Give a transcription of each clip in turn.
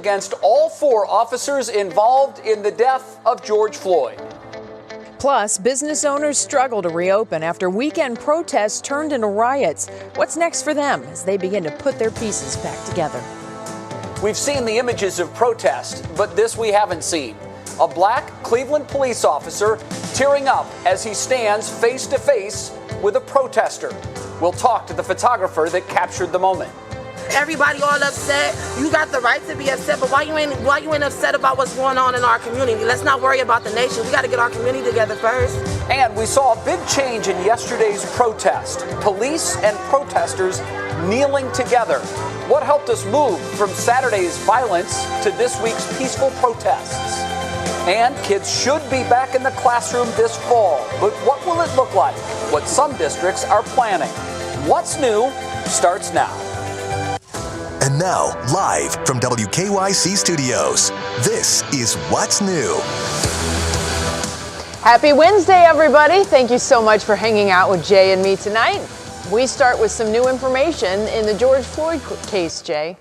against all 4 officers involved in the death of George Floyd. Plus, business owners struggle to reopen after weekend protests turned into riots. What's next for them as they begin to put their pieces back together? We've seen the images of protest, but this we haven't seen. A black Cleveland police officer tearing up as he stands face to face with a protester. We'll talk to the photographer that captured the moment. Everybody all upset. You got the right to be upset, but why you ain't upset about what's going on in our community? Let's not worry about the nation. We got to get our community together first. And we saw a big change in yesterday's protest. Police and protesters kneeling together. What helped us move from Saturday's violence to this week's peaceful protests? And kids should be back in the classroom this fall. But what will it look like? What some districts are planning. What's new starts now. And now, live from WKYC Studios, this is What's New. Happy Wednesday, everybody. Thank you so much for hanging out with Jay and me tonight. We start with some new information in the George Floyd case, Jay.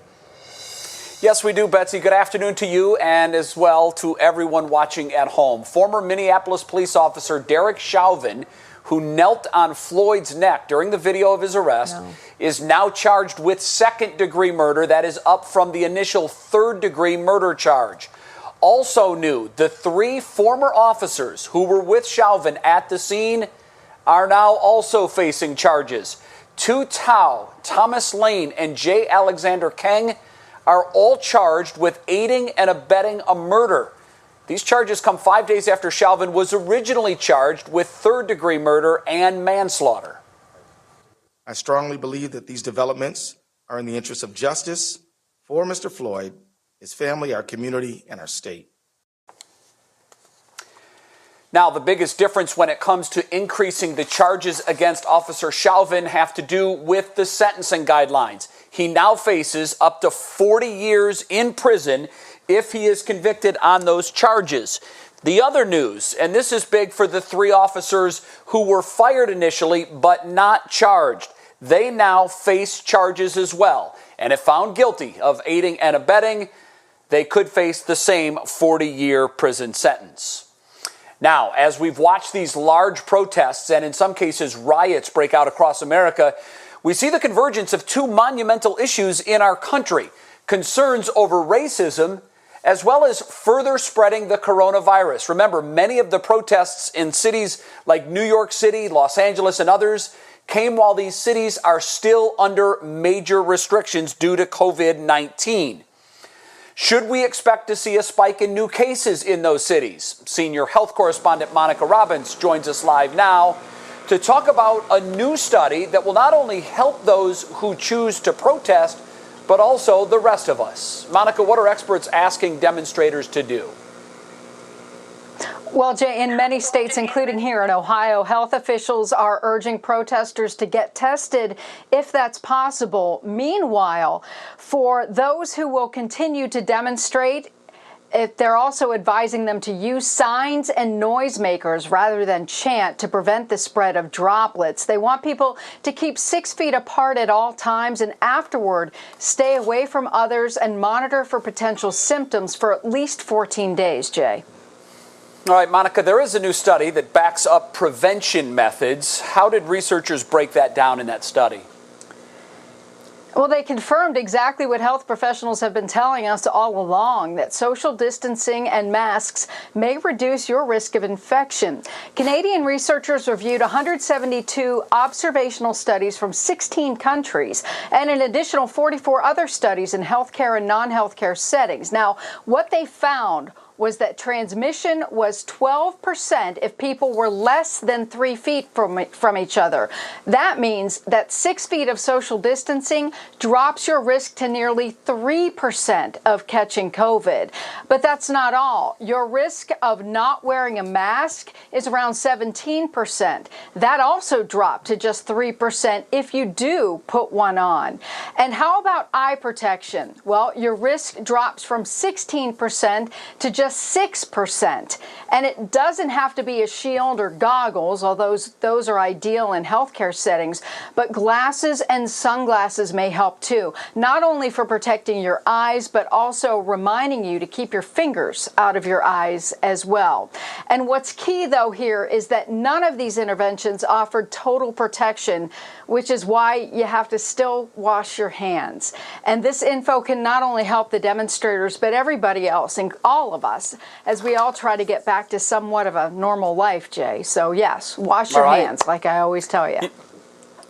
Yes, we do, Betsy. Good afternoon to you and as well to everyone watching at home. Former Minneapolis police officer Derek Chauvin, who knelt on Floyd's neck during the video of his arrest, is now charged with second-degree murder. That is up from the initial third-degree murder charge. Also new, the 3 former officers who were with Chauvin at the scene are now also facing charges. Tu Tao, Thomas Lane, and J. Alexander Kling are all charged with aiding and abetting a murder. These charges come 5 days after Chauvin was originally charged with third-degree murder and manslaughter. I strongly believe that these developments are in the interest of justice for Mr. Floyd, his family, our community, and our state. Now, the biggest difference when it comes to increasing the charges against Officer Chauvin have to do with the sentencing guidelines. He now faces up to 40 years in prison if he is convicted on those charges. The other news, and this is big for the 3 officers who were fired initially but not charged. They now face charges as well. And if found guilty of aiding and abetting, they could face the same 40-year prison sentence. Now, as we've watched these large protests and in some cases riots break out across America, we see the convergence of 2 monumental issues in our country: concerns over racism as well as further spreading the coronavirus. Remember, many of the protests in cities like New York City, Los Angeles, and others came while these cities are still under major restrictions due to COVID-19. Should we expect to see a spike in new cases in those cities? Senior health correspondent Monica Robbins joins us live now to talk about a new study that will not only help those who choose to protest, but also the rest of us. Monica, what are experts asking demonstrators to do? Well, Jay, in many states, including here in Ohio, health officials are urging protesters to get tested if that's possible. Meanwhile, for those who will continue to demonstrate, they're also advising them to use signs and noisemakers rather than chant to prevent the spread of droplets. They want people to keep 6 feet apart at all times and afterward stay away from others and monitor for potential symptoms for at least 14 days, Jay. All right, Monica, there is a new study that backs up prevention methods. How did researchers break that down in that study? Well, they confirmed exactly what health professionals have been telling us all along, that social distancing and masks may reduce your risk of infection. Canadian researchers reviewed 172 observational studies from 16 countries and an additional 44 other studies in healthcare and non-healthcare settings. Now, what they found was that transmission was 12% if people were less than 3 feet from each other. That means that 6 feet of social distancing drops your risk to nearly 3% of catching COVID. But that's not all. Your risk of not wearing a mask is around 17%. That also dropped to just 3% if you do put one on. And how about eye protection? Well, your risk drops from 16% to just just 6%. And it doesn't have to be a shield or goggles, although those are ideal in healthcare settings, but glasses and sunglasses may help too, not only for protecting your eyes, but also reminding you to keep your fingers out of your eyes as well. And what's key, though, here is that none of these interventions offered total protection, which is why you have to still wash your hands. And this info can not only help the demonstrators, but everybody else and all of us as we all try to get back to somewhat of a normal life, Jay. So yes, wash your hands, like I always tell you.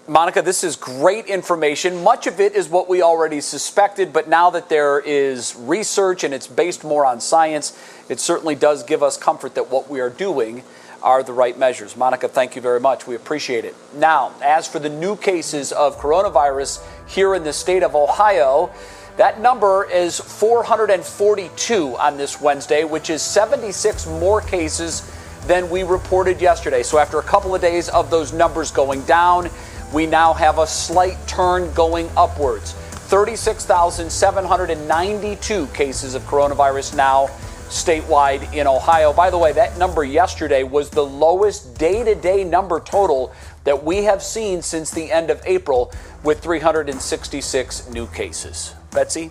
Monica, this is great information. Much of it is what we already suspected, but now that there is research and it's based more on science, it certainly does give us comfort that what we are doing are the right measures. Monica, thank you very much. We appreciate it. Now, as for the new cases of coronavirus here in the state of Ohio, that number is 442 on this Wednesday, which is 76 more cases than we reported yesterday. So after a couple of days of those numbers going down, we now have a slight turn going upwards. 36,792 cases of coronavirus now statewide in Ohio. By the way, that number yesterday was the lowest day-to-day number total that we have seen since the end of April, with 366 new cases. Betsy?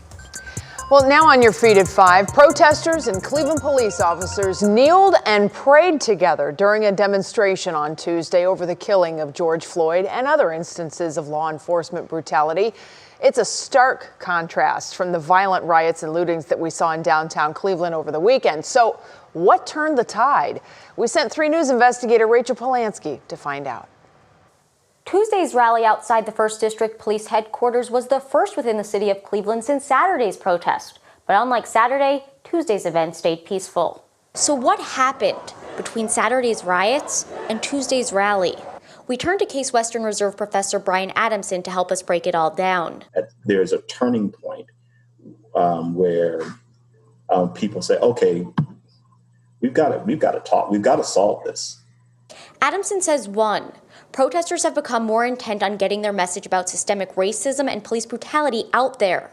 Well, now on your feed at 5, protesters and Cleveland police officers kneeled and prayed together during a demonstration on Tuesday over the killing of George Floyd and other instances of law enforcement brutality. It's a stark contrast from the violent riots and lootings that we saw in downtown Cleveland over the weekend. So what turned the tide? We sent 3 News investigator Rachel Polanski to find out. Tuesday's rally outside the 1st District Police Headquarters was the first within the city of Cleveland since Saturday's protest. But unlike Saturday, Tuesday's event stayed peaceful. So what happened between Saturday's riots and Tuesday's rally? We turned to Case Western Reserve Professor Brian Adamson to help us break it all down. There's a turning point where people say, okay, we've got to talk, we've got to solve this. Adamson says 1, protesters have become more intent on getting their message about systemic racism and police brutality out there.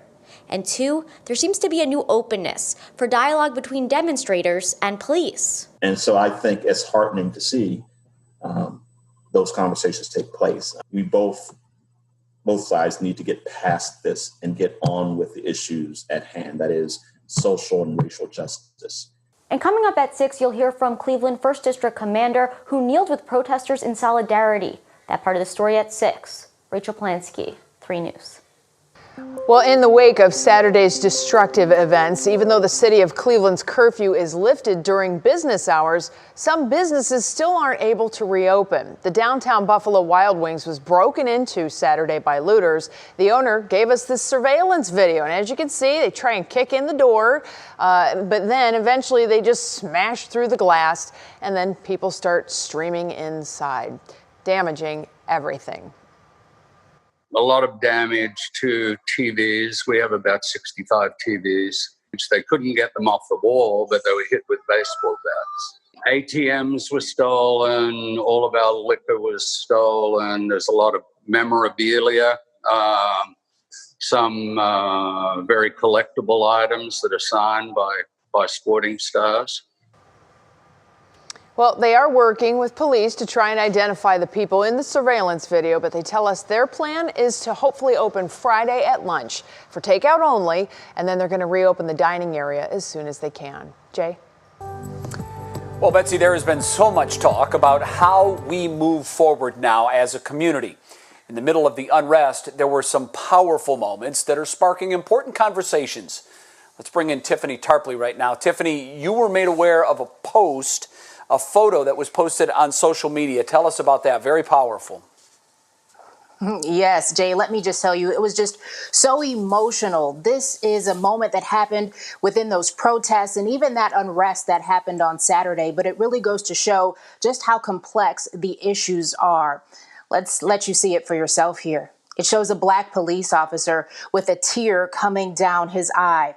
And 2, there seems to be a new openness for dialogue between demonstrators and police. And so I think it's heartening to see those conversations take place. We both sides need to get past this and get on with the issues at hand, that is social and racial justice. And coming up at 6, you'll hear from Cleveland 1st District Commander who kneeled with protesters in solidarity. That part of the story at 6. Rachel Polanski, 3 News. Well, in the wake of Saturday's destructive events, even though the city of Cleveland's curfew is lifted during business hours, some businesses still aren't able to reopen. The downtown Buffalo Wild Wings was broken into Saturday by looters. The owner gave us this surveillance video, and as you can see, they try and kick in the door, but then eventually they just smash through the glass, and then people start streaming inside, damaging everything. A lot of damage to TVs. We have about 65 TVs, which they couldn't get them off the wall, but they were hit with baseball bats. ATMs were stolen. All of our liquor was stolen. There's a lot of memorabilia, some very collectible items that are signed by sporting stars. Well, they are working with police to try and identify the people in the surveillance video, but they tell us their plan is to hopefully open Friday at lunch for takeout only, and then they're going to reopen the dining area as soon as they can. Jay? Well, Betsy, there has been so much talk about how we move forward now as a community. In the middle of the unrest, there were some powerful moments that are sparking important conversations. Let's bring in Tiffany Tarpley right now. Tiffany, you were made aware of a photo that was posted on social media. Tell us about that. Very powerful. Yes, Jay, let me just tell you, it was just so emotional. This is a moment that happened within those protests and even that unrest that happened on Saturday, but it really goes to show just how complex the issues are. Let's let you see it for yourself here. It shows a Black police officer with a tear coming down his eye.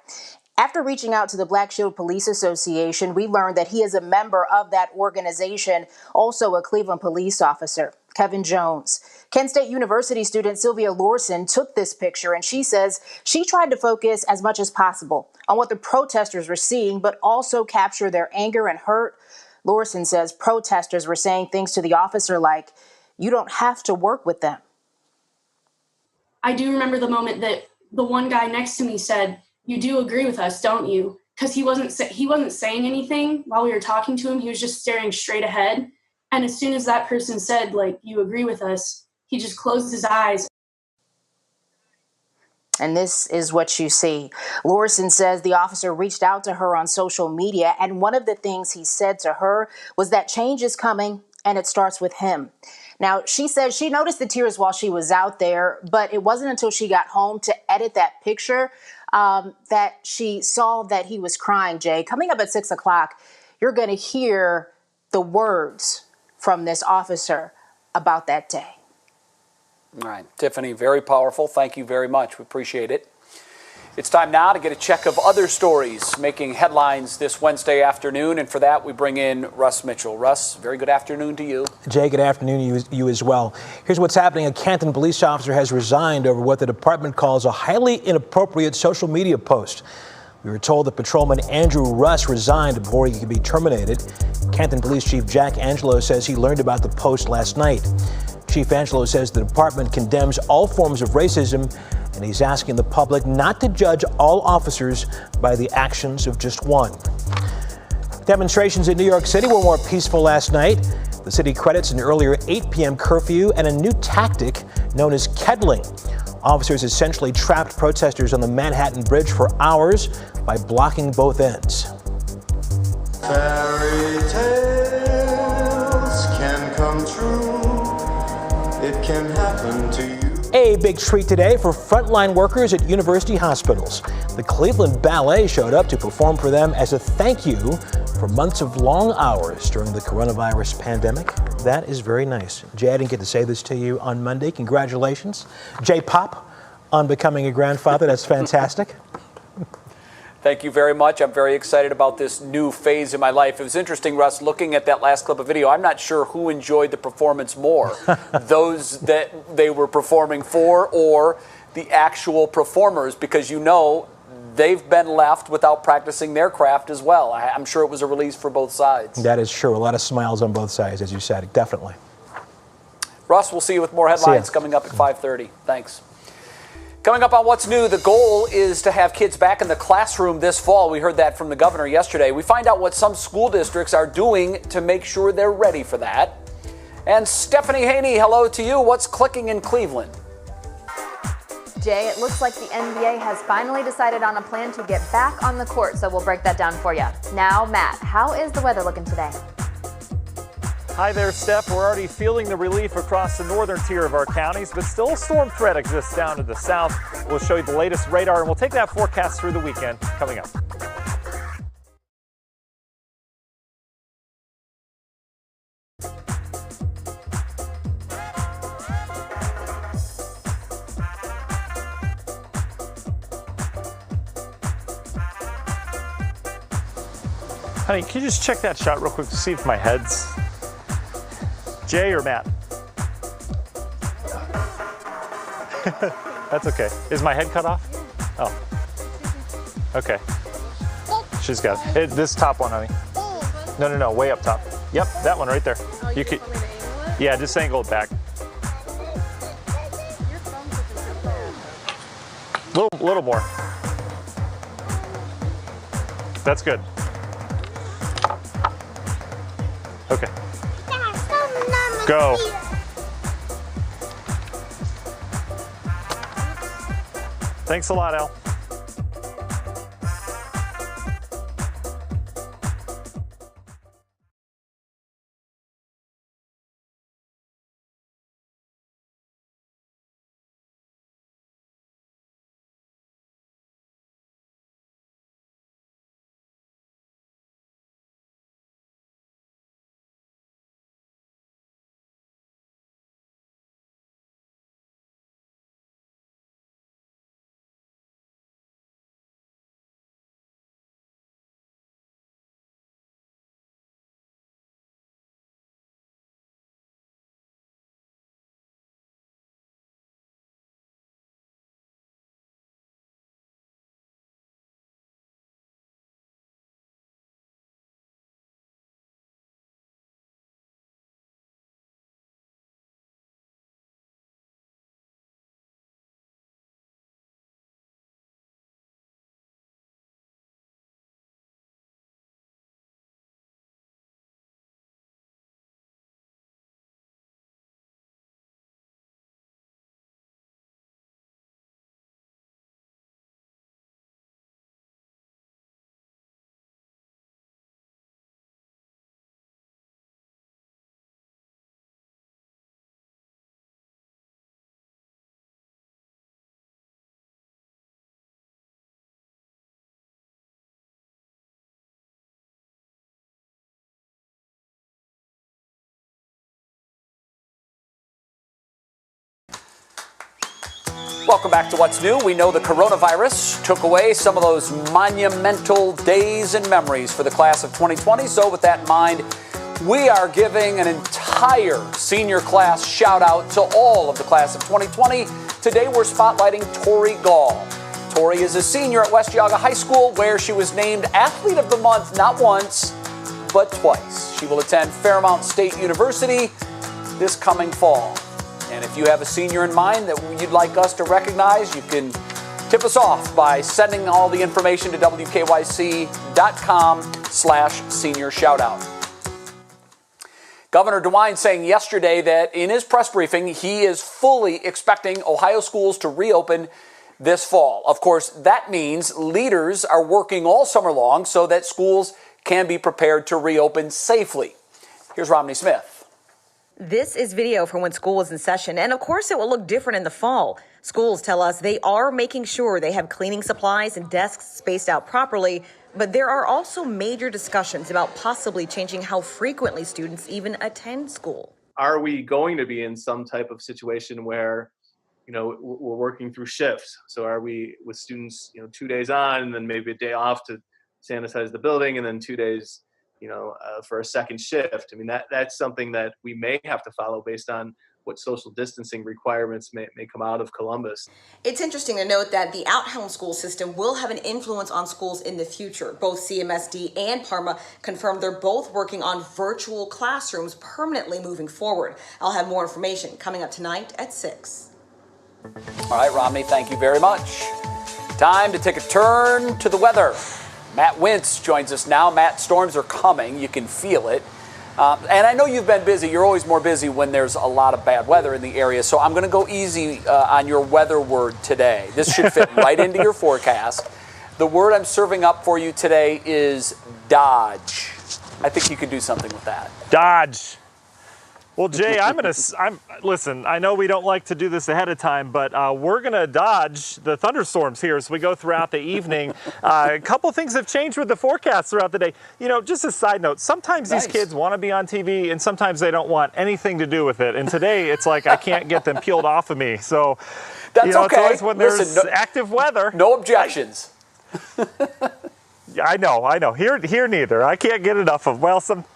After reaching out to the Black Shield Police Association, we learned that he is a member of that organization, also a Cleveland police officer. Kevin Jones. Kent State University student Sylvia Lorson took this picture, and she says she tried to focus as much as possible on what the protesters were seeing, but also capture their anger and hurt. Lorson says protesters were saying things to the officer like, "You don't have to work with them." I do remember the moment that the one guy next to me said, "You do agree with us, don't you?" Because he wasn't saying anything while we were talking to him. He was just staring straight ahead. And as soon as that person said, like, "You agree with us," he just closed his eyes. And this is what you see. Lorson says the officer reached out to her on social media, and one of the things he said to her was that change is coming and it starts with him. Now, she says she noticed the tears while she was out there, but it wasn't until she got home to edit that picture that she saw that he was crying, Jay. Coming up at 6 o'clock, you're going to hear the words from this officer about that day. All right, Tiffany, very powerful. Thank you very much. We appreciate it. It's time now to get a check of other stories making headlines this Wednesday afternoon, and for that we bring in Russ Mitchell. Russ, very good afternoon to you. Jay, good afternoon to you as well. Here's what's happening. A Canton police officer has resigned over what the department calls a highly inappropriate social media post. We were told that Patrolman Andrew Russ resigned before he could be terminated. Canton Police Chief Jack Angelo says he learned about the post last night. Chief Angelo says the department condemns all forms of racism, and he's asking the public not to judge all officers by the actions of just one. Demonstrations in New York City were more peaceful last night. The city credits an earlier 8 p.m. curfew and a new tactic known as kettling. Officers essentially trapped protesters on the Manhattan Bridge for hours by blocking both ends. Fairy tales can come true. It can happen to you. A big treat today for frontline workers at university hospitals. The Cleveland Ballet showed up to perform for them as a thank you for months of long hours during the coronavirus pandemic. That is very nice. Jay, I didn't get to say this to you on Monday. Congratulations, Jay Pop, on becoming a grandfather. That's fantastic. Thank you very much. I'm very excited about this new phase in my life. It was interesting, Russ, looking at that last clip of video. I'm not sure who enjoyed the performance more, those that they were performing for or the actual performers, because you know they've been left without practicing their craft as well. I'm sure it was a release for both sides. That is true. A lot of smiles on both sides, as you said. Definitely. Russ, we'll see you with more headlines coming up at 5:30. Thanks. Coming up on What's New, the goal is to have kids back in the classroom this fall. We heard that from the governor yesterday. We find out what some school districts are doing to make sure they're ready for that. And Stephanie Haney, hello to you. What's clicking in Cleveland? Jay, it looks like the NBA has finally decided on a plan to get back on the court, so we'll break that down for you. Now, Matt, how is the weather looking today? Hi there, Steph. We're already feeling the relief across the northern tier of our counties, but still a storm threat exists down to the south. We'll show you the latest radar, and we'll take that forecast through the weekend coming up. Honey, can you just check that shot real quick to see if my head's Jay or Matt? That's okay. Is my head cut off? Oh. Okay. She's got it. This top one, honey. No, way up top. Yep, that one right there. You could. Yeah, just angle it back. Little more. That's good. Okay. Go. Thanks a lot, Al. Welcome back to What's New. We know the coronavirus took away some of those monumental days and memories for the class of 2020. So with that in mind, we are giving an entire senior class shout out to all of the class of 2020. Today we're spotlighting Tori Gall. Tori is a senior at West Geauga High School, where she was named Athlete of the Month not once, but twice. She will attend Fairmount State University this coming fall. And if you have a senior in mind that you'd like us to recognize, you can tip us off by sending all the information to wkyc.com/senior shoutout. Governor DeWine saying yesterday that in his press briefing, he is fully expecting Ohio schools to reopen this fall. Of course, that means leaders are working all summer long so that schools can be prepared to reopen safely. Here's Romney Smith. This is video from when school was in session, and of course it will look different in the fall. Schools tell us they are making sure they have cleaning supplies and desks spaced out properly, but there are also major discussions about possibly changing how frequently students even attend school. Are we going to be in some type of situation where, we're working through shifts? So are we with students, 2 days on and then maybe a day off to sanitize the building and then 2 days for a second shift? I mean, that's something that we may have to follow based on what social distancing requirements may come out of Columbus. It's interesting to note that the out-home school system will have an influence on schools in the future. Both CMSD and Parma confirmed they're both working on virtual classrooms permanently moving forward. I'll have more information coming up tonight at 6. All right, Romney, thank you very much. Time to take a turn to the weather. Matt Wintz joins us now. Matt, storms are coming. You can feel it. And I know you've been busy. You're always more busy when there's a lot of bad weather in the area. So I'm going to go easy on your weather word today. This should fit right into your forecast. The word I'm serving up for you today is dodge. I think you could do something with that. Dodge. Well, Jay, listen, I know we don't like to do this ahead of time, but we're going to dodge the thunderstorms here as we go throughout the evening. A couple things have changed with the forecast throughout the day. Just a side note, sometimes these kids want to be on TV and sometimes they don't want anything to do with it. And today it's like I can't get them peeled off of me. So, that's okay. It's always when there's active weather. No objections. I know. Here neither. I can't get enough of,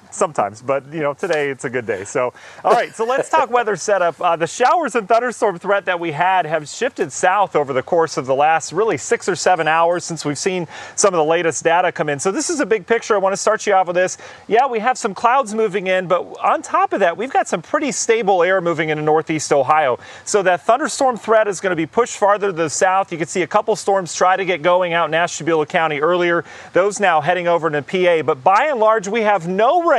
sometimes, but today it's a good day. So, all right, so let's talk weather setup. The showers and thunderstorm threat that we had have shifted south over the course of the last really 6 or 7 hours since we've seen some of the latest data come in. So this is a big picture. I want to start you off with this. Yeah, we have some clouds moving in, but on top of that, we've got some pretty stable air moving into northeast Ohio. So that thunderstorm threat is going to be pushed farther to the south. You can see a couple storms try to get going out in Ashtabula County earlier. Those now heading over into PA. But by and large, we have no rain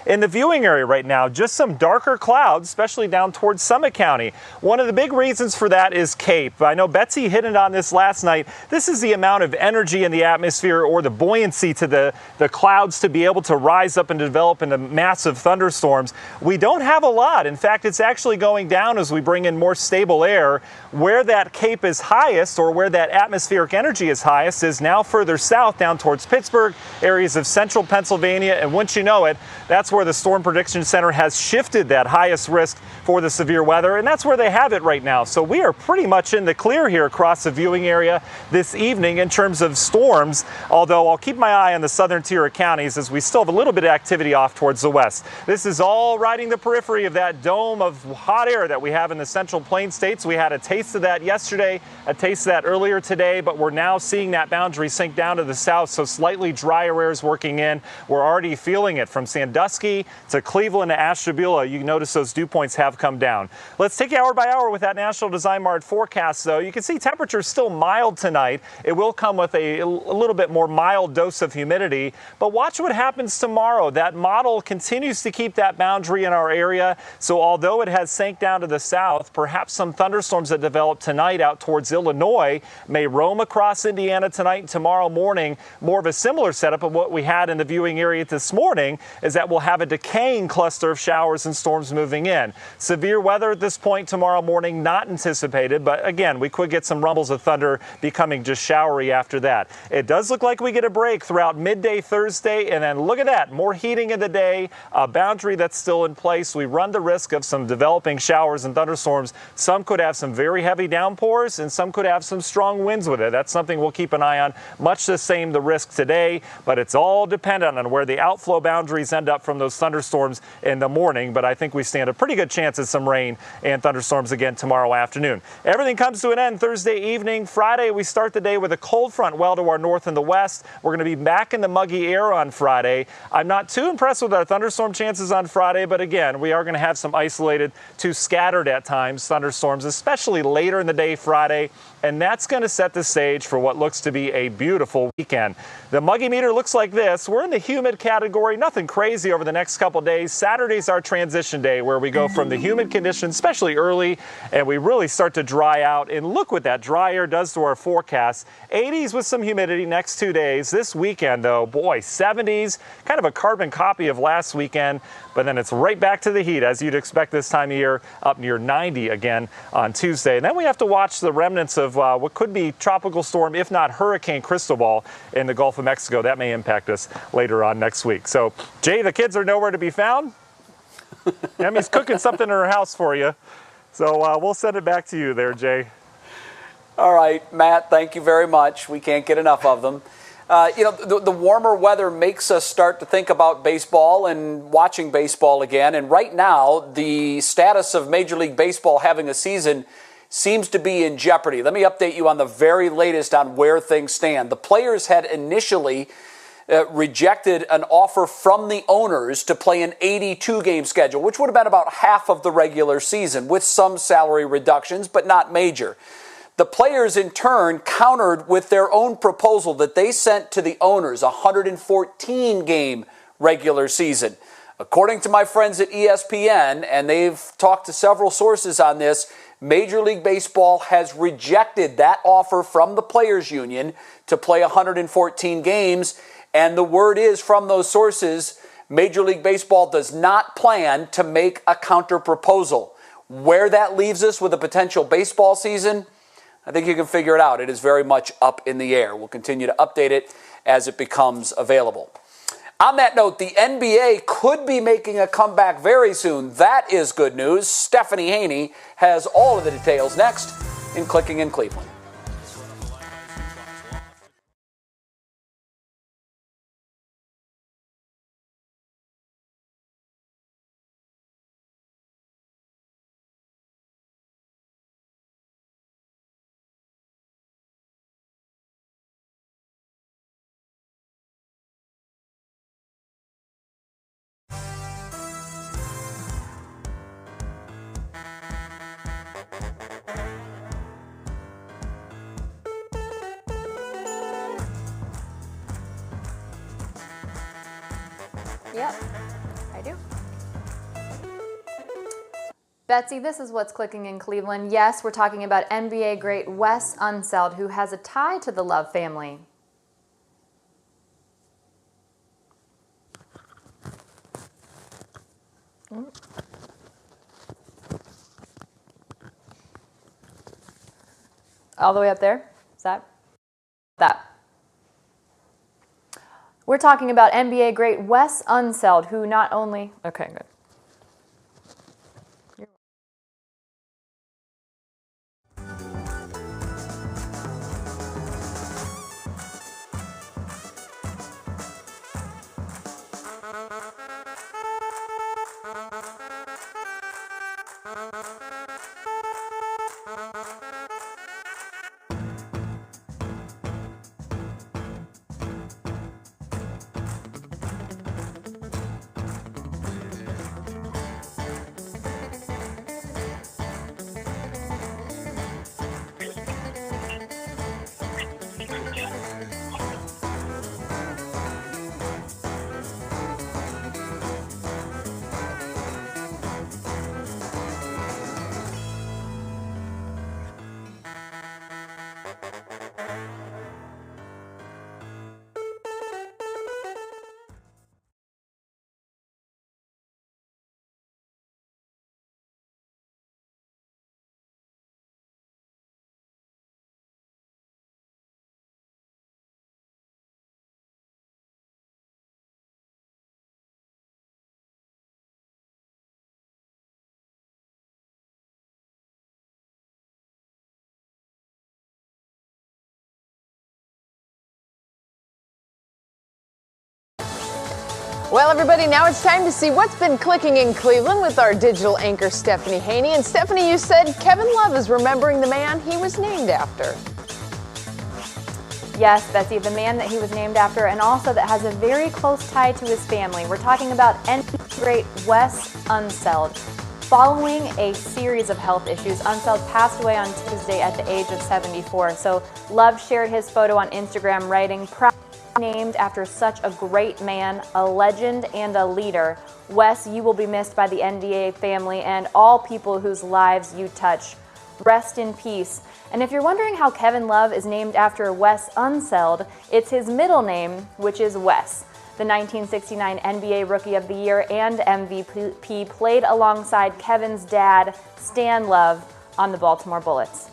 in the viewing area right now, just some darker clouds, especially down towards Summit County. One of the big reasons for that is CAPE. I know Betsy hit it on this last night. This is the amount of energy in the atmosphere, or the buoyancy to the clouds to be able to rise up and develop into massive thunderstorms. We don't have a lot. In fact, it's actually going down as we bring in more stable air. Where that CAPE is highest, or where that atmospheric energy is highest, is now further south down towards Pittsburgh, areas of central Pennsylvania, and once you know it, that's where the Storm Prediction Center has shifted that highest risk for the severe weather, and that's where they have it right now. So we are pretty much in the clear here across the viewing area this evening in terms of storms, although I'll keep my eye on the southern tier of counties as we still have a little bit of activity off towards the west. This is all riding the periphery of that dome of hot air that we have in the central plain states. We had a taste of that yesterday, a taste of that earlier today, but we're now seeing that boundary sink down to the south, so slightly drier air is working in. We're already feeling it from Sandusky to Cleveland to Ashtabula. You notice those dew points have come down. Let's take hour by hour with that National Design Mart forecast, though. You can see temperatures still mild tonight. It will come with a little bit more mild dose of humidity, but watch what happens tomorrow. That model continues to keep that boundary in our area, so although it has sank down to the south, perhaps some thunderstorms that develop tonight out towards Illinois may roam across Indiana tonight and tomorrow morning. More of a similar setup of what we had in the viewing area this morning, is that we'll have a decaying cluster of showers and storms moving in. Severe weather at this point tomorrow morning, not anticipated, but again, we could get some rumbles of thunder becoming just showery after that. It does look like we get a break throughout midday Thursday, and then look at that, more heating in the day, a boundary that's still in place. We run the risk of some developing showers and thunderstorms. Some could have some very heavy downpours, and some could have some strong winds with it. That's something we'll keep an eye on. Much the same the risk today, but it's all dependent on where the outflow boundaries end up from those thunderstorms in the morning. But I think we stand a pretty good chance of some rain and thunderstorms again tomorrow afternoon. Everything comes to an end Thursday evening. Friday, we start the day with a cold front well to our north and the west. We're going to be back in the muggy air on Friday. I'm not too impressed with our thunderstorm chances on Friday, but again, we are going to have some isolated to scattered at times thunderstorms, especially later in the day Friday. And that's going to set the stage for what looks to be a beautiful weekend. The muggy meter looks like this. We're in the humid category, nothing crazy over the next couple days. Saturday's our transition day where we go from the humid conditions, especially early, and we really start to dry out. And look what that dry air does to our forecast. 80s with some humidity next 2 days. This weekend, though, boy, 70s, kind of a carbon copy of last weekend. But then it's right back to the heat, as you'd expect this time of year, up near 90 again on Tuesday. And then we have to watch the remnants of what could be tropical storm, if not Hurricane Cristobal in the Gulf of Mexico. That may impact us later on next week. So, Jay, the kids are nowhere to be found. Emmy's cooking something in her house for you. So we'll send it back to you there, Jay. All right, Matt, thank you very much. We can't get enough of them. The warmer weather makes us start to think about baseball and watching baseball again. And right now, the status of Major League Baseball having a season seems to be in jeopardy. Let me update you on the very latest on where things stand. The players had initially rejected an offer from the owners to play an 82-game schedule, which would have been about half of the regular season, with some salary reductions, but not major. The players, in turn, countered with their own proposal that they sent to the owners, a 114-game regular season. According to my friends at ESPN, and they've talked to several sources on this, Major League Baseball has rejected that offer from the Players Union to play 114 games. And the word is from those sources, Major League Baseball does not plan to make a counter proposal. Where that leaves us with a potential baseball season, I think you can figure it out. It is very much up in the air. We'll continue to update it as it becomes available. On that note, the NBA could be making a comeback very soon. That is good news. Stephanie Haney has all of the details next in Clicking in Cleveland. Yep, I do. Betsy, this is what's clicking in Cleveland. Yes, we're talking about NBA great Wes Unseld, who has a tie to the Love family. All the way up there? Is that? We're talking about NBA great Wes Unseld, who not only... Okay, good. Well, everybody, now it's time to see what's been clicking in Cleveland with our digital anchor, Stephanie Haney. And Stephanie, you said Kevin Love is remembering the man he was named after. Yes, Betsy, the man that he was named after, and also that has a very close tie to his family. We're talking about NBA great Wes Unseld. Following a series of health issues, Unseld passed away on Tuesday at the age of 74. So Love shared his photo on Instagram, writing, "Proud named after such a great man, a legend, and a leader. Wes, you will be missed by the NBA family and all people whose lives you touch. Rest in peace." And if you're wondering how Kevin Love is named after Wes Unseld, it's his middle name, which is Wes. The 1969 NBA Rookie of the Year and MVP played alongside Kevin's dad, Stan Love, on the Baltimore Bullets.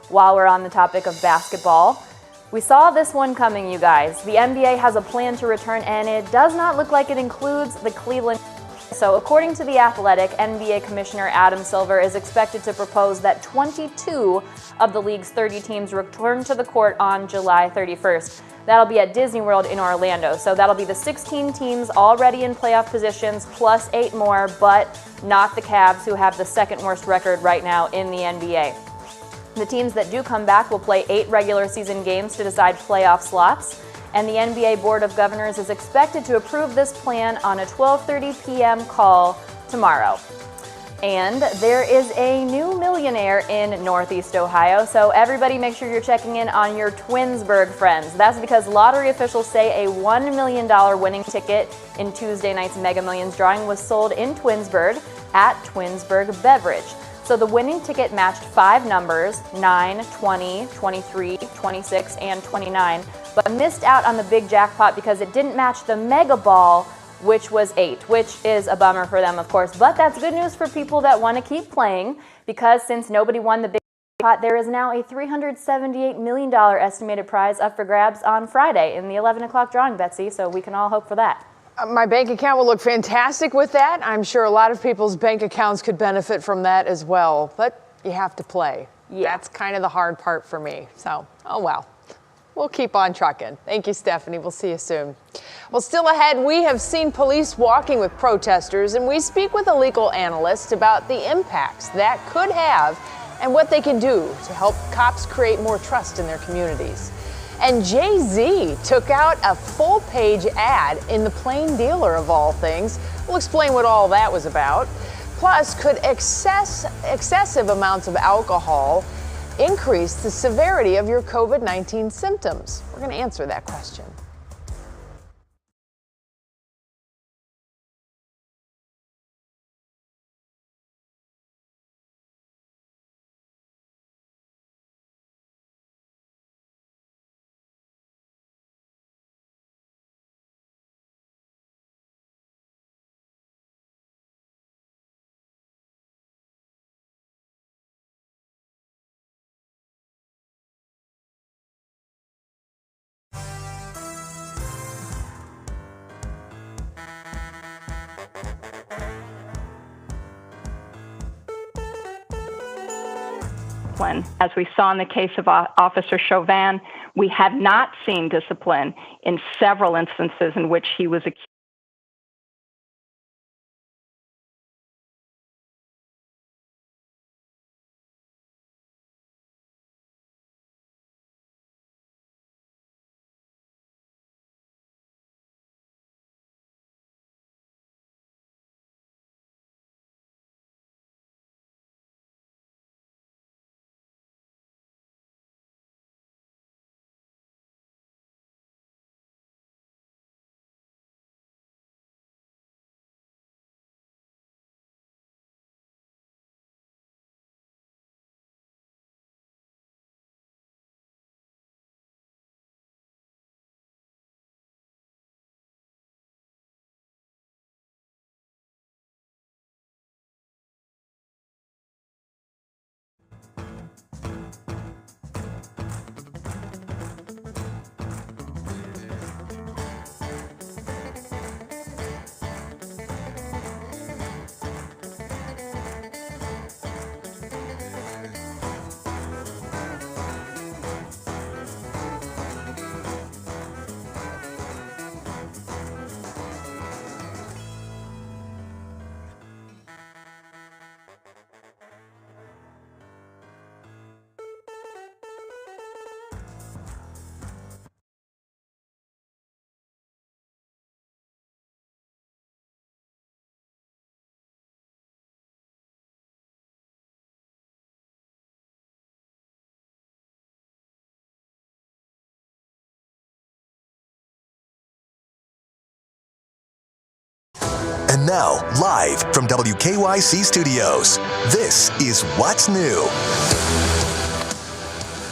While we're on the topic of basketball, we saw this one coming, you guys. The NBA has a plan to return, and it does not look like it includes the Cleveland. So according to The Athletic, NBA Commissioner Adam Silver is expected to propose that 22 of the league's 30 teams return to the court on July 31st. That'll be at Disney World in Orlando. So that'll be the 16 teams already in playoff positions, plus 8 more, but not the Cavs, who have the second worst record right now in the NBA. The teams that do come back will play 8 regular season games to decide playoff slots. And the NBA Board of Governors is expected to approve this plan on a 12:30 p.m. call tomorrow. And there is a new millionaire in Northeast Ohio, so everybody make sure you're checking in on your Twinsburg friends. That's because lottery officials say a $1 million winning ticket in Tuesday night's Mega Millions drawing was sold in Twinsburg at Twinsburg Beverage. So the winning ticket matched 5 numbers, 9, 20, 23, 26, and 29, but missed out on the big jackpot because it didn't match the Mega Ball, which was 8, which is a bummer for them, of course. But that's good news for people that want to keep playing, because since nobody won the big jackpot, there is now a $378 million estimated prize up for grabs on Friday in the 11 o'clock drawing, Betsy, so we can all hope for that. My bank account will look fantastic with that. I'm sure a lot of people's bank accounts could benefit from that as well, but you have to play. Yeah. That's kind of the hard part for me. So, oh well. We'll keep on trucking. Thank you, Stephanie. We'll see you soon. Well, still ahead, we have seen police walking with protesters, and we speak with a legal analyst about the impacts that could have and what they can do to help cops create more trust in their communities. And Jay-Z took out a full-page ad in the Plain Dealer, of all things. We'll explain what all that was about. Plus, could excessive amounts of alcohol increase the severity of your COVID-19 symptoms? We're going to answer that question. As we saw in the case of Officer Chauvin, we have not seen discipline in several instances in which he was accused. And now, live from WKYC Studios, this is What's New.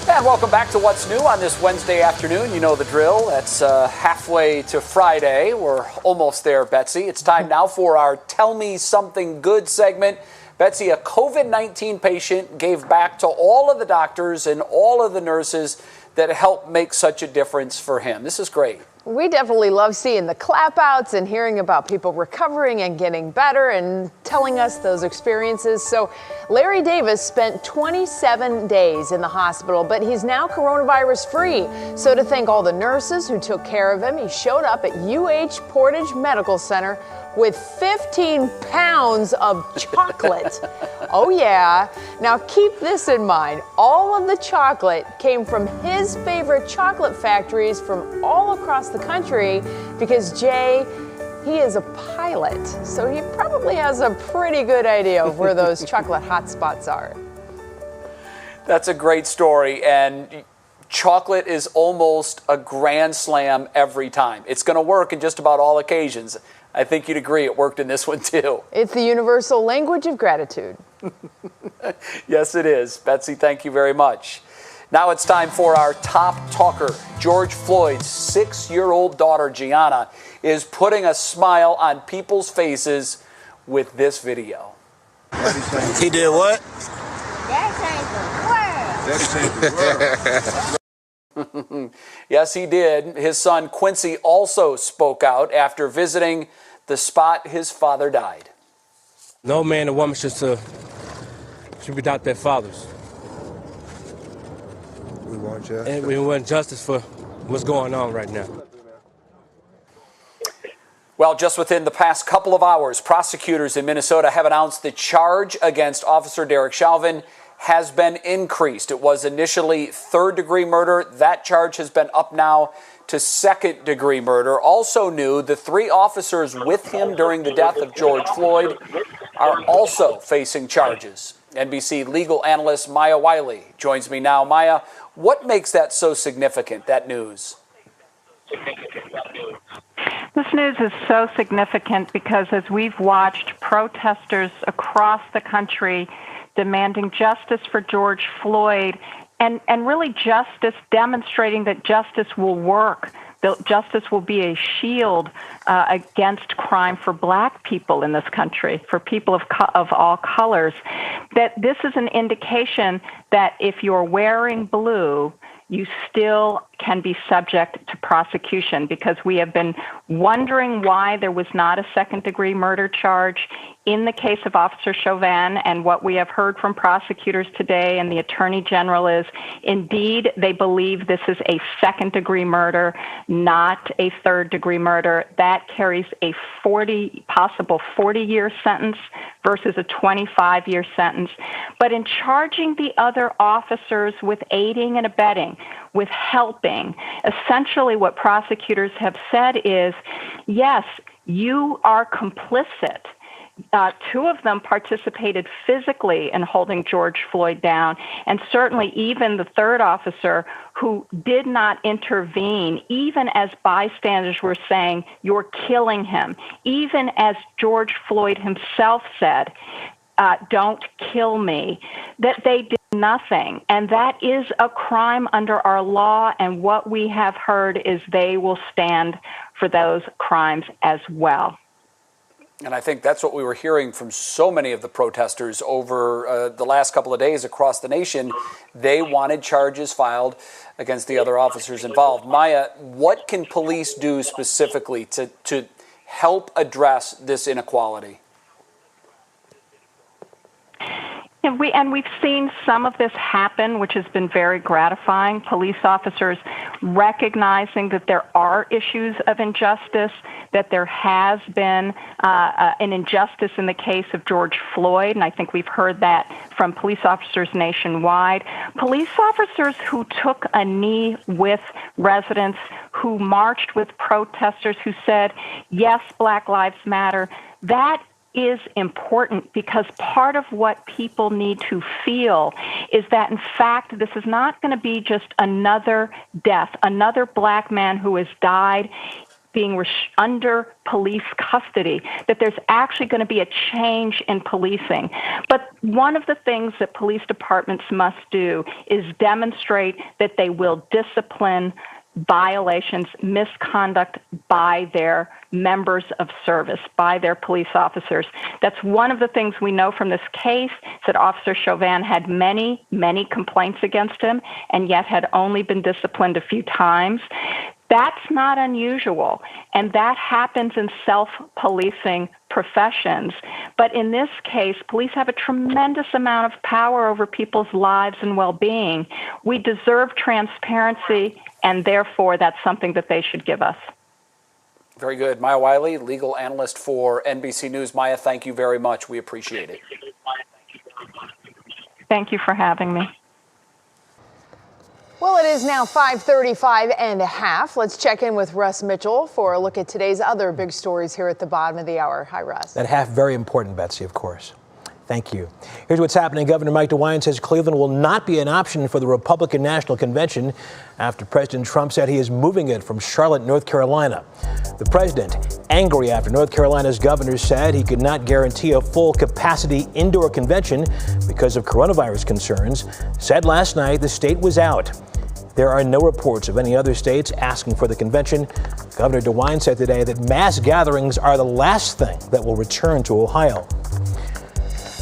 And welcome back to What's New on this Wednesday afternoon. You know the drill. That's halfway to Friday. We're almost there, Betsy. It's time now for our Tell Me Something Good segment. Betsy, a COVID-19 patient gave back to all of the doctors and all of the nurses that helped make such a difference for him. This is great. We definitely love seeing the clap outs and hearing about people recovering and getting better and telling us those experiences. So Larry Davis spent 27 days in the hospital, but he's now coronavirus free. So to thank all the nurses who took care of him, he showed up at UH Portage Medical Center with 15 pounds of chocolate. Oh yeah. Now keep this in mind. All of the chocolate came from his favorite chocolate factories from all across the country because Jay, he is a pilot. So he probably has a pretty good idea of where those chocolate hotspots are. That's a great story. And chocolate is almost a grand slam every time. It's going to work in just about all occasions. I think you'd agree it worked in this one, too. It's the universal language of gratitude. Yes, it is. Betsy, thank you very much. Now it's time for our top talker. George Floyd's 6-year-old daughter, Gianna, is putting a smile on people's faces with this video. He did what? Yes, he did. His son Quincy also spoke out after visiting the spot his father died. No man or woman should be without their fathers. We want justice. And we want justice for what's going on right now. Well, just within the past couple of hours, prosecutors in Minnesota have announced the charge against Officer Derek Chauvin has been increased. It was initially third-degree murder. That charge has been up now to second-degree murder. Also new, the 3 officers with him during the death of George Floyd are also facing charges. NBC legal analyst Maya Wiley joins me now. Maya, what makes that so significant, that news? This news is so significant because as we've watched protesters across the country demanding justice for George Floyd and really justice, demonstrating that justice will work, that justice will be a shield against crime for black people in this country, for people of all colors, that this is an indication that if you're wearing blue, you still can be subject to prosecution, because we have been wondering why there was not a second-degree murder charge in the case of Officer Chauvin. And what we have heard from prosecutors today and the Attorney General is, indeed, they believe this is a second-degree murder, not a third-degree murder. That carries a possible 40-year sentence versus a 25-year sentence. But in charging the other officers with aiding and abetting, with helping, essentially what prosecutors have said is, yes, you are complicit. 2 of them participated physically in holding George Floyd down, and certainly even the 3rd officer who did not intervene, even as bystanders were saying, you're killing him, even as George Floyd himself said, don't kill me, that they did nothing. And that is a crime under our law, and what we have heard is they will stand for those crimes as well. And I think that's what we were hearing from so many of the protesters over the last couple of days across the nation. They wanted charges filed against the other officers involved. Maya, what can police do specifically to help address this inequality? And we've seen some of this happen, which has been very gratifying. Police officers recognizing that there are issues of injustice, that there has been an injustice in the case of George Floyd, and I think we've heard that from police officers nationwide. Police officers who took a knee with residents, who marched with protesters, who said, yes, Black Lives Matter, that is important, because part of what people need to feel is that, in fact, this is not going to be just another death, another black man who has died. being under police custody, that there's actually going to be a change in policing. But one of the things that police departments must do is demonstrate that they will discipline violations, misconduct by their members of service, by their police officers. That's one of the things we know from this case, is that Officer Chauvin had many, many complaints against him and yet had only been disciplined a few times. That's not unusual, and that happens in self-policing professions. But in this case, police have a tremendous amount of power over people's lives and well-being. We deserve transparency, and therefore that's something that they should give us. Very good. Maya Wiley, legal analyst for NBC News. Maya, thank you very much. We appreciate it. Thank you for having me. Well, it is now 5:35 and a half. Let's check in with Russ Mitchell for a look at today's other big stories here at the bottom of the hour. Hi, Russ. That half, very important, Betsy, of course. Thank you. Here's what's happening. Governor Mike DeWine says Cleveland will not be an option for the Republican National Convention after President Trump said he is moving it from Charlotte, North Carolina. The president, angry after North Carolina's governor said he could not guarantee a full capacity indoor convention because of coronavirus concerns, said last night the state was out. There are no reports of any other states asking for the convention. Governor DeWine said today that mass gatherings are the last thing that will return to Ohio.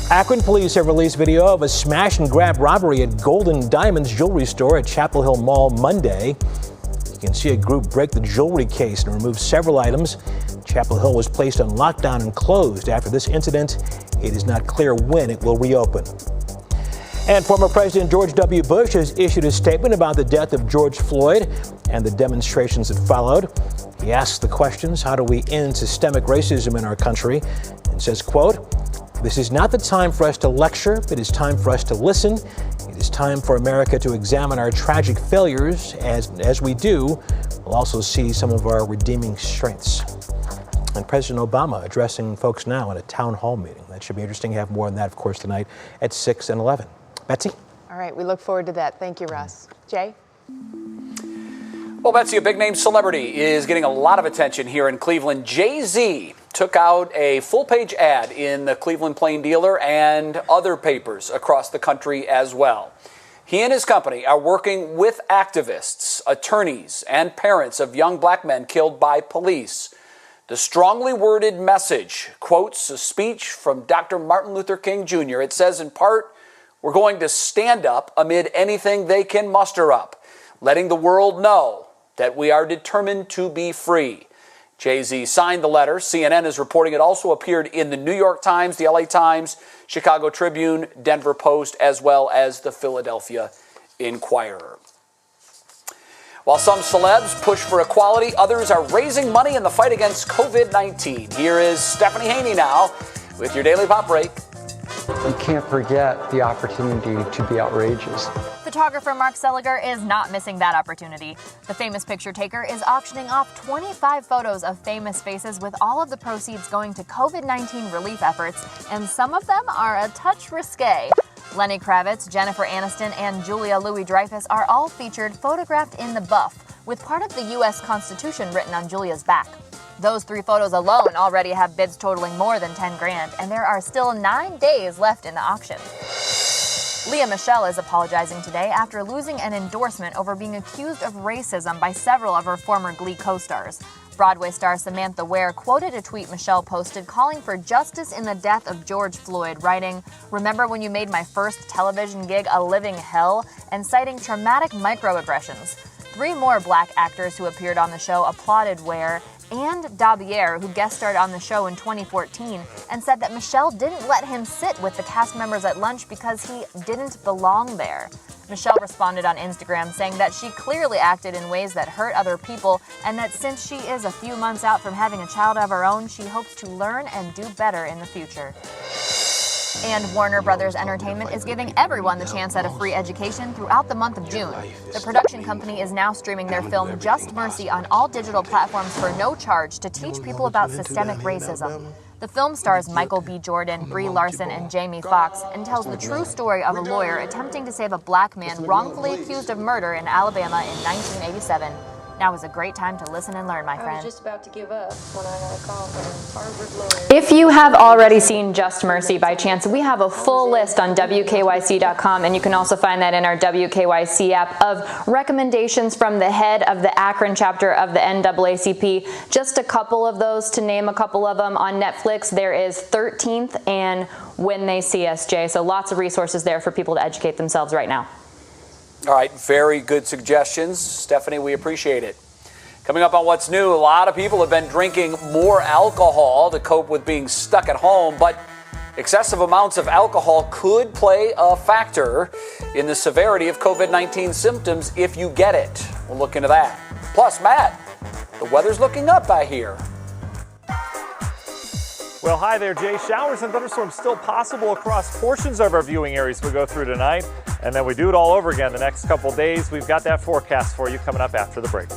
Akron police have released video of a smash and grab robbery at Golden Diamonds jewelry store at Chapel Hill Mall Monday. You can see a group break the jewelry case and remove several items. Chapel Hill was placed on lockdown and closed after this incident. It is not clear when it will reopen. And former President George W. Bush has issued a statement about the death of George Floyd and the demonstrations that followed. He asks the questions, how do we end systemic racism in our country? And says, quote, "This is not the time for us to lecture. It is time for us to listen. It is time for America to examine our tragic failures. As we do, we'll also see some of our redeeming strengths." And President Obama addressing folks now at a town hall meeting. That should be interesting. Have more on that, of course, tonight at 6 and 11. Betsy? All right, we look forward to that. Thank you, Russ. Jay? Well, Betsy, a big-name celebrity is getting a lot of attention here in Cleveland. Jay-Z took out a full-page ad in the Cleveland Plain Dealer and other papers across the country as well. He and his company are working with activists, attorneys, and parents of young black men killed by police. The strongly worded message quotes a speech from Dr. Martin Luther King Jr. It says, in part, "We're going to stand up amid anything they can muster up, letting the world know that we are determined to be free." Jay-Z signed the letter. CNN is reporting it also appeared in the New York Times, the LA Times, Chicago Tribune, Denver Post, as well as the Philadelphia Inquirer. While some celebs push for equality, others are raising money in the fight against COVID-19. Here is Stephanie Haney now with your Daily Pop Break. You can't forget the opportunity to be outrageous. Photographer Mark Seliger is not missing that opportunity. The famous picture taker is auctioning off 25 photos of famous faces with all of the proceeds going to COVID-19 relief efforts, and some of them are a touch risque. Lenny Kravitz, Jennifer Aniston, and Julia Louis-Dreyfus are all featured photographed in the buff, with part of the U.S. Constitution written on Julia's back. Those 3 photos alone already have bids totaling more than 10 grand, and there are still 9 days left in the auction. Lea Michele is apologizing today after losing an endorsement over being accused of racism by several of her former Glee co-stars. Broadway star Samantha Ware quoted a tweet Michele posted calling for justice in the death of George Floyd, writing, "Remember when you made my first television gig a living hell?" and citing traumatic microaggressions. 3 more black actors who appeared on the show applauded Ware, and Dabier, who guest starred on the show in 2014, and said that Michele didn't let him sit with the cast members at lunch because he didn't belong there. Michele responded on Instagram saying that she clearly acted in ways that hurt other people, and that since she is a few months out from having a child of her own, she hopes to learn and do better in the future. And Warner Brothers Entertainment is giving everyone the chance at a free education throughout the month of June. The production company is now streaming their film Just Mercy on all digital platforms for no charge to teach people about systemic racism. The film stars Michael B. Jordan, Brie Larson, and Jamie Foxx, and tells the true story of a lawyer attempting to save a black man wrongfully accused of murder in Alabama in 1987. Now is a great time to listen and learn, my friend. I was just about to give up when I got a call from a Harvard lawyer. If you have already seen Just Mercy by chance, we have a full list on WKYC.com, and you can also find that in our WKYC app of recommendations from the head of the Akron chapter of the NAACP. Just a couple of those, to name a couple of them. On Netflix, there is 13th and When They See Us, Jay. So lots of resources there for people to educate themselves right now. All right, very good suggestions. Stephanie, we appreciate it. Coming up on What's New, a lot of people have been drinking more alcohol to cope with being stuck at home, but excessive amounts of alcohol could play a factor in the severity of COVID-19 symptoms if you get it. We'll look into that. Plus, Matt, the weather's looking up, I hear. Well, hi there, Jay. Showers and thunderstorms still possible across portions of our viewing areas we go through tonight. And then we do it all over again the next couple days. We've got that forecast for you coming up after the break.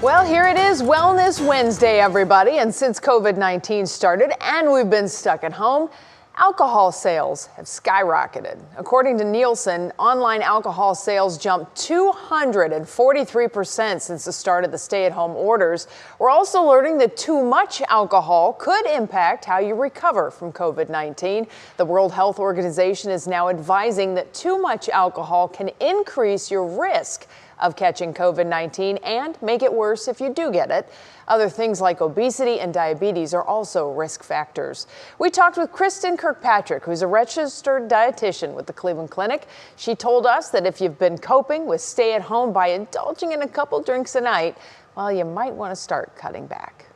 Well, here it is, Wellness Wednesday, everybody. And since COVID-19 started and we've been stuck at home, alcohol sales have skyrocketed. According to Nielsen, online alcohol sales jumped 243% since the start of the stay-at-home orders. We're also learning that too much alcohol could impact how you recover from COVID-19. The World Health Organization is now advising that too much alcohol can increase your risk of catching COVID-19 and make it worse if you do get it. Other things like obesity and diabetes are also risk factors. We talked with Kristen Kirkpatrick, who's a registered dietitian with the Cleveland Clinic. She told us that if you've been coping with stay at home by indulging in a couple drinks a night, well, you might want to start cutting back.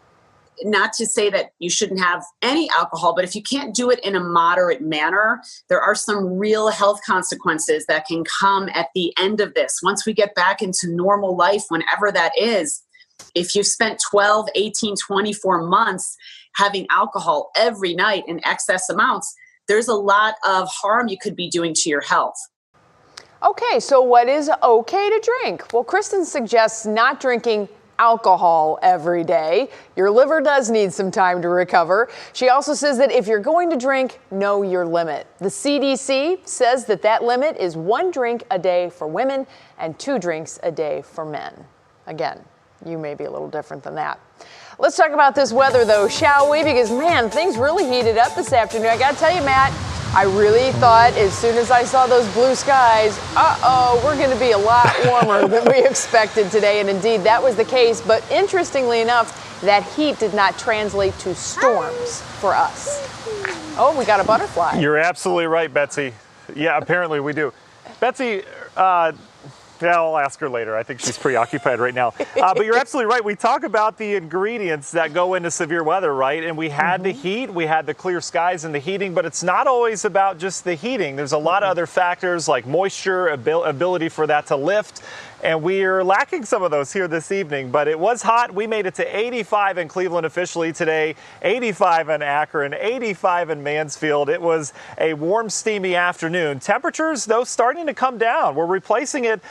Not to say that you shouldn't have any alcohol, but if you can't do it in a moderate manner, there are some real health consequences that can come at the end of this. Once we get back into normal life, whenever that is, if you've spent 12, 18, 24 months having alcohol every night in excess amounts, there's a lot of harm you could be doing to your health. Okay, so what is okay to drink? Well, Kristen suggests not drinking alcohol every day. Your liver does need some time to recover. She also says that if you're going to drink, know your limit. The CDC says that limit is 1 drink a day for women and 2 drinks a day for men. Again, you may be a little different than that. Let's talk about this weather, though, shall we? Because, man, things really heated up this afternoon. I got to tell you, Matt, I really thought as soon as I saw those blue skies, we're going to be a lot warmer than we expected today. And indeed, that was the case. But interestingly enough, that heat did not translate to storms for us. Oh, we got a butterfly. You're absolutely right, Betsy. Yeah, apparently we do. Betsy, yeah, I'll ask her later. I think she's preoccupied right now. But you're absolutely right. We talk about the ingredients that go into severe weather, right? And we had the heat, we had the clear skies and the heating, but it's not always about just the heating. There's a lot of other factors like moisture, ability for that to lift. And we are lacking some of those here this evening, but it was hot. We made it to 85 in Cleveland officially today, 85 in Akron, 85 in Mansfield. It was a warm, steamy afternoon. Temperatures, though, starting to come down. We're replacing it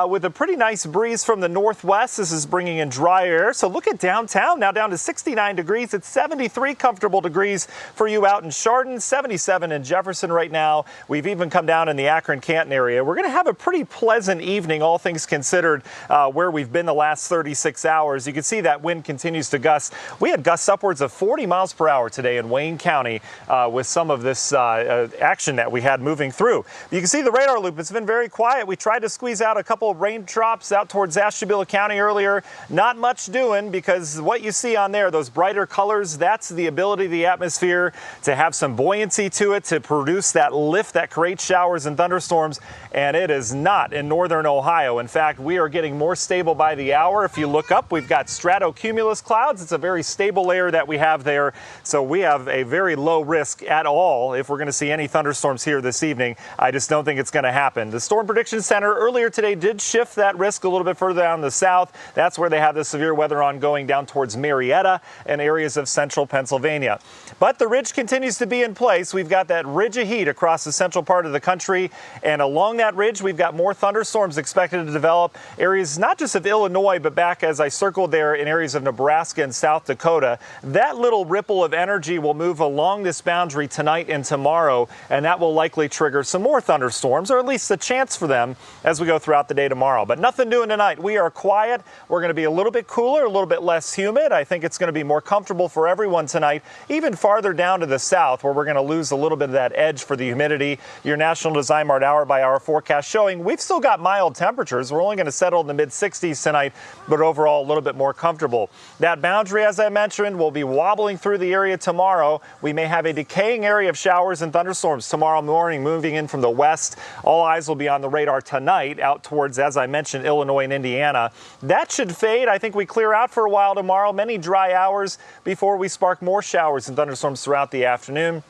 with a pretty nice breeze from the northwest. This is bringing in dry air. So look at downtown, now down to 69 degrees. It's 73 comfortable degrees for you out in Chardon, 77 in Jefferson right now. We've even come down in the Akron-Canton area. We're going to have a pretty pleasant evening, all things considered, where we've been the last 36 hours. You can see that wind continues to gust. We had gusts upwards of 40 miles per hour today in Wayne County with some of this action that we had moving through. You can see the radar loop. It's been very quiet. We tried to squeeze out a couple of raindrops out towards Ashtabula County earlier. Not much doing, because what you see on there, those brighter colors, that's the ability of the atmosphere to have some buoyancy to it, to produce that lift that creates showers and thunderstorms. And it is not in northern Ohio. In fact, we are getting more stable by the hour. If you look up, we've got stratocumulus clouds. It's a very stable layer that we have there. So we have a very low risk at all if we're going to see any thunderstorms here this evening. I just don't think it's going to happen. The Storm Prediction Center earlier today did shift that risk a little bit further down the south. That's where they have the severe weather ongoing down towards Marietta and areas of central Pennsylvania. But the ridge continues to be in place. We've got that ridge of heat across the central part of the country. And along that ridge, we've got more thunderstorms expected to develop. Areas not just of Illinois, but back as I circled there in areas of Nebraska and South Dakota. That little ripple of energy will move along this boundary tonight and tomorrow, and that will likely trigger some more thunderstorms, or at least a chance for them as we go throughout the day tomorrow. But nothing doing tonight. We are quiet. We're going to be a little bit cooler, a little bit less humid. I think it's going to be more comfortable for everyone tonight, even farther down to the south, where we're going to lose a little bit of that edge for the humidity. Your National Design Mart hour-by-hour forecast showing we've still got mild temperatures. We're only going to settle in the mid-60s tonight, but overall a little bit more comfortable. That boundary, as I mentioned, will be wobbling through the area tomorrow. We may have a decaying area of showers and thunderstorms tomorrow morning moving in from the west. All eyes will be on the radar tonight out towards, as I mentioned, Illinois and Indiana. That should fade. I think we clear out for a while tomorrow, many dry hours before we spark more showers and thunderstorms throughout the afternoon.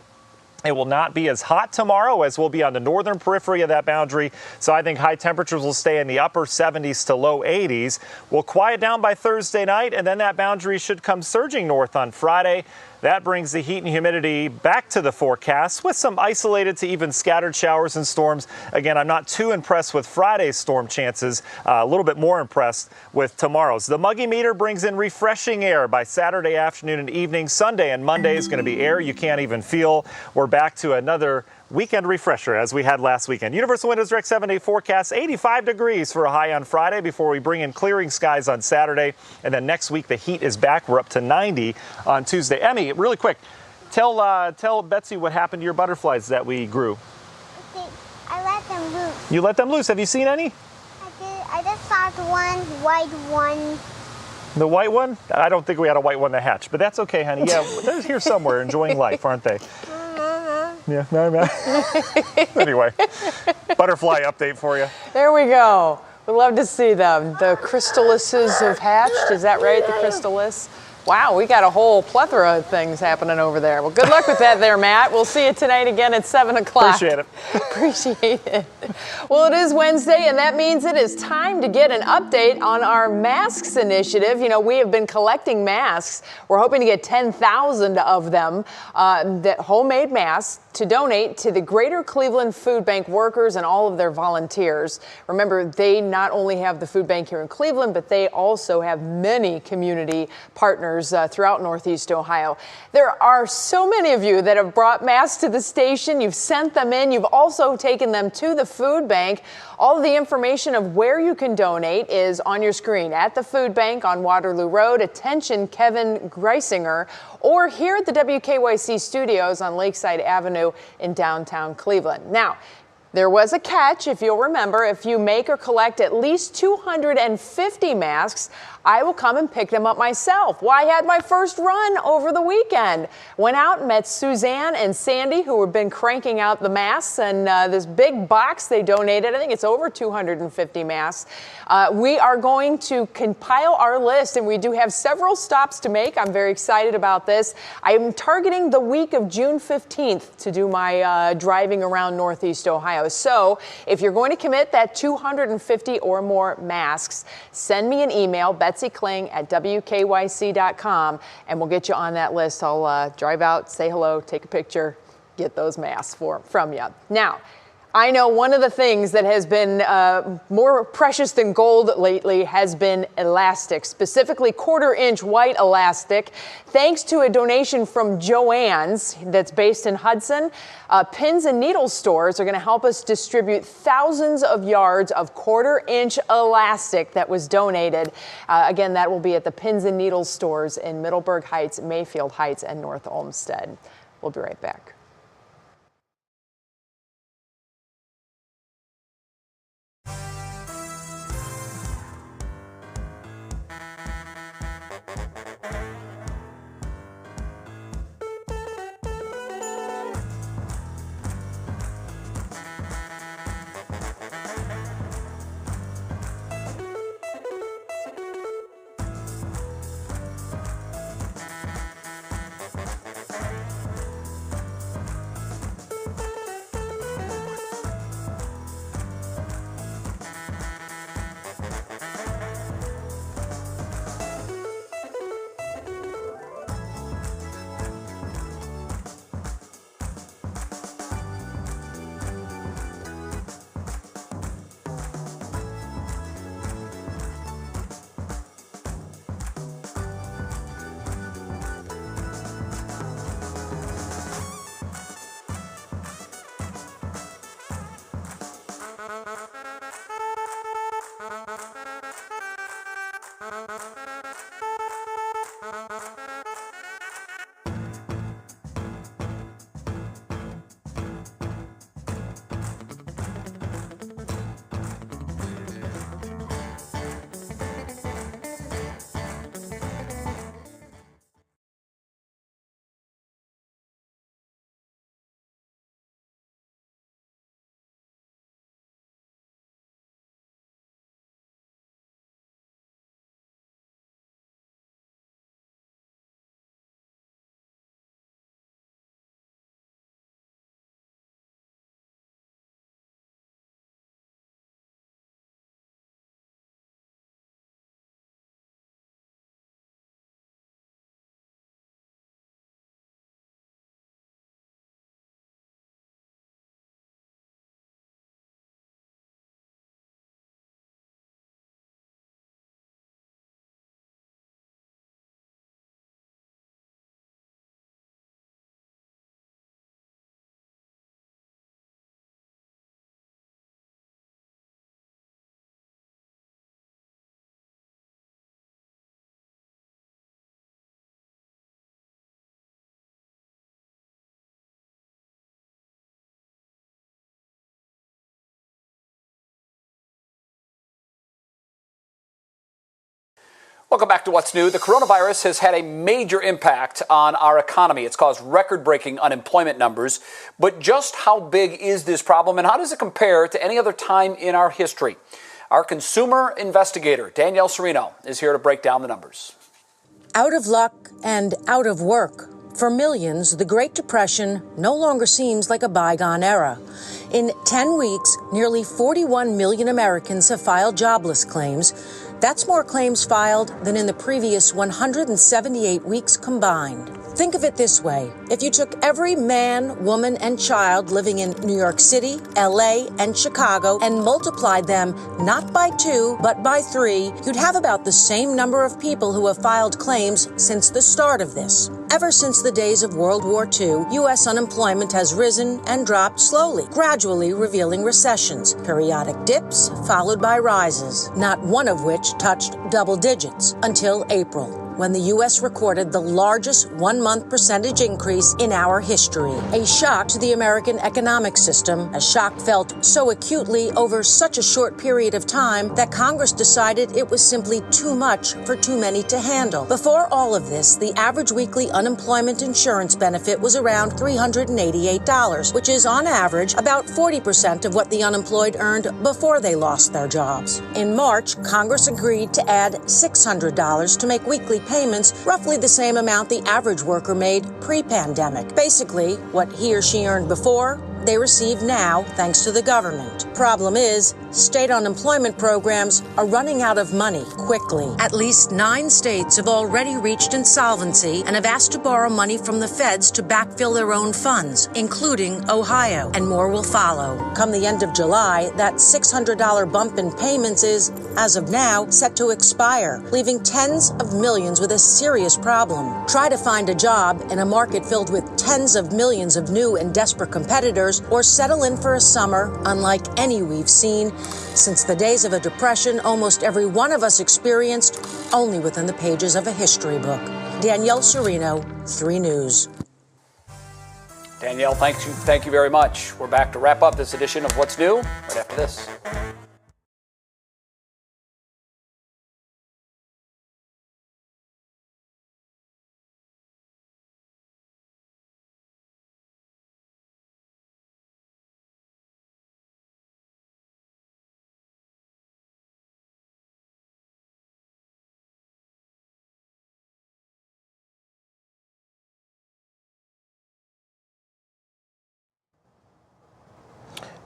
It will not be as hot tomorrow as we'll be on the northern periphery of that boundary. So I think high temperatures will stay in the upper 70s to low 80s. We'll quiet down by Thursday night, and then that boundary should come surging north on Friday. That brings the heat and humidity back to the forecast with some isolated to even scattered showers and storms. Again, I'm not too impressed with Friday's storm chances, a little bit more impressed with tomorrow's. The Muggy meter brings in refreshing air by Saturday afternoon and evening. Sunday and Monday is going to be air you can't even feel. We're back to another weekend refresher as we had last weekend. Universal Windows Direct 7-day forecast, 85 degrees for a high on Friday before we bring in clearing skies on Saturday. And then next week, the heat is back. We're up to 90 on Tuesday. Emmy, really quick, tell Betsy what happened to your butterflies that we grew. Okay, I let them loose. You let them loose. Have you seen any? I did. I just saw one white one. The white one? I don't think we had a white one that hatched, but that's okay, honey. Yeah, they're here somewhere enjoying life, aren't they? Yeah, anyway, butterfly update for you. There we go. We'd love to see them. The chrysalises have hatched. Is that right? The chrysalis? Wow, we got a whole plethora of things happening over there. Well, good luck with that there, Matt. We'll see you tonight again at 7 o'clock. Appreciate it. Appreciate it. Well, it is Wednesday, and that means it is time to get an update on our masks initiative. You know, we have been collecting masks. We're hoping to get 10,000 of them, that homemade masks, to donate to the Greater Cleveland Food Bank workers and all of their volunteers. Remember, they not only have the food bank here in Cleveland, but they also have many community partners throughout Northeast Ohio. There are so many of you that have brought masks to the station. You've sent them in. You've also taken them to the food bank. All of the information of where you can donate is on your screen at the food bank on Waterloo Road. Attention, Kevin Greisinger, or here at the WKYC studios on Lakeside Avenue in downtown Cleveland. Now, there was a catch, if you'll remember. If you make or collect at least 250 masks, I will come and pick them up myself. Well, I had my first run over the weekend. Went out and met Suzanne and Sandy, who have been cranking out the masks, and this big box they donated. I think it's over 250 masks. We are going to compile our list, and we do have several stops to make. I'm very excited about this. I am targeting the week of June 15th to do my driving around Northeast Ohio. So if you're going to commit that 250 or more masks, send me an email, Betsy Kling at WKYC.com, and we'll get you on that list. I'll drive out, say hello, take a picture, get those masks from you. Now, I know one of the things that has been more precious than gold lately has been elastic, specifically 1/4-inch white elastic. Thanks to a donation from Joann's that's based in Hudson, pins and needles stores are going to help us distribute thousands of yards of 1/4-inch elastic that was donated. Again, that will be at the pins and needles stores in Middleburg Heights, Mayfield Heights, and North Olmsted. We'll be right back. Welcome back to What's New. The coronavirus has had a major impact on our economy. It's caused record-breaking unemployment numbers. But just how big is this problem, and how does it compare to any other time in our history? Our consumer investigator, Danielle Serino, is here to break down the numbers. Out of luck and out of work. For millions, the Great Depression no longer seems like a bygone era. In 10 weeks, nearly 41 million Americans have filed jobless claims. That's more claims filed than in the previous 178 weeks combined. Think of it this way. If you took every man, woman, and child living in New York City, LA, and Chicago and multiplied them not by 2, but by 3, you'd have about the same number of people who have filed claims since the start of this. Ever since the days of World War II, U.S. unemployment has risen and dropped slowly, gradually revealing recessions, periodic dips followed by rises, not one of which touched double digits until April, when the U.S. recorded the largest one-month percentage increase in our history. A shock to the American economic system, a shock felt so acutely over such a short period of time that Congress decided it was simply too much for too many to handle. Before all of this, the average weekly unemployment insurance benefit was around $388, which is on average about 40% of what the unemployed earned before they lost their jobs. In March, Congress agreed to add $600 to make weekly payments roughly the same amount the average worker made pre-pandemic. Basically, what he or she earned before, they receive now thanks to the government. Problem is, state unemployment programs are running out of money quickly. At least 9 states have already reached insolvency and have asked to borrow money from the feds to backfill their own funds, including Ohio, and more will follow. Come the end of July, that $600 bump in payments is, as of now, set to expire, leaving tens of millions with a serious problem. Try to find a job in a market filled with tens of millions of new and desperate competitors, or settle in for a summer unlike any we've seen since the days of a depression almost every one of us experienced only within the pages of a history book. Danielle Serino, 3 News. Danielle, thank you very much. We're back to wrap up this edition of What's New right after this.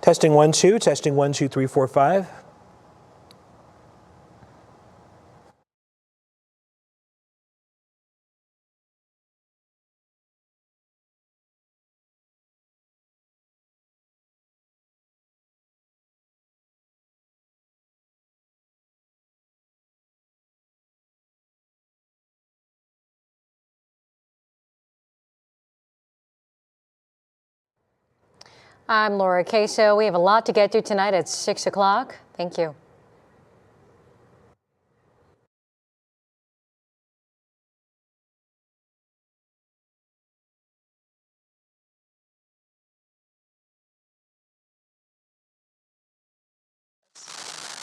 Testing 1 2, testing 1 2 3 4 5. I'm Laura Queso. We have a lot to get through tonight at 6 o'clock. Thank you.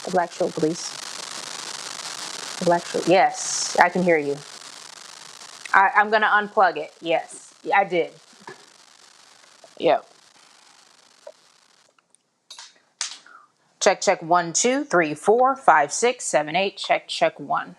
The black shirt, please. The black shirt. Yes, I can hear you. I'm going to unplug it. Yes, I did. Yep. Check 1 2 3 4 5 6 7 8. Check 1.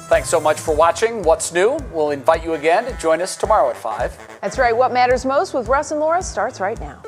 Thanks so much for watching What's New. We'll invite you again to join us tomorrow at 5. That's right. What Matters Most with Russ and Laura starts right now.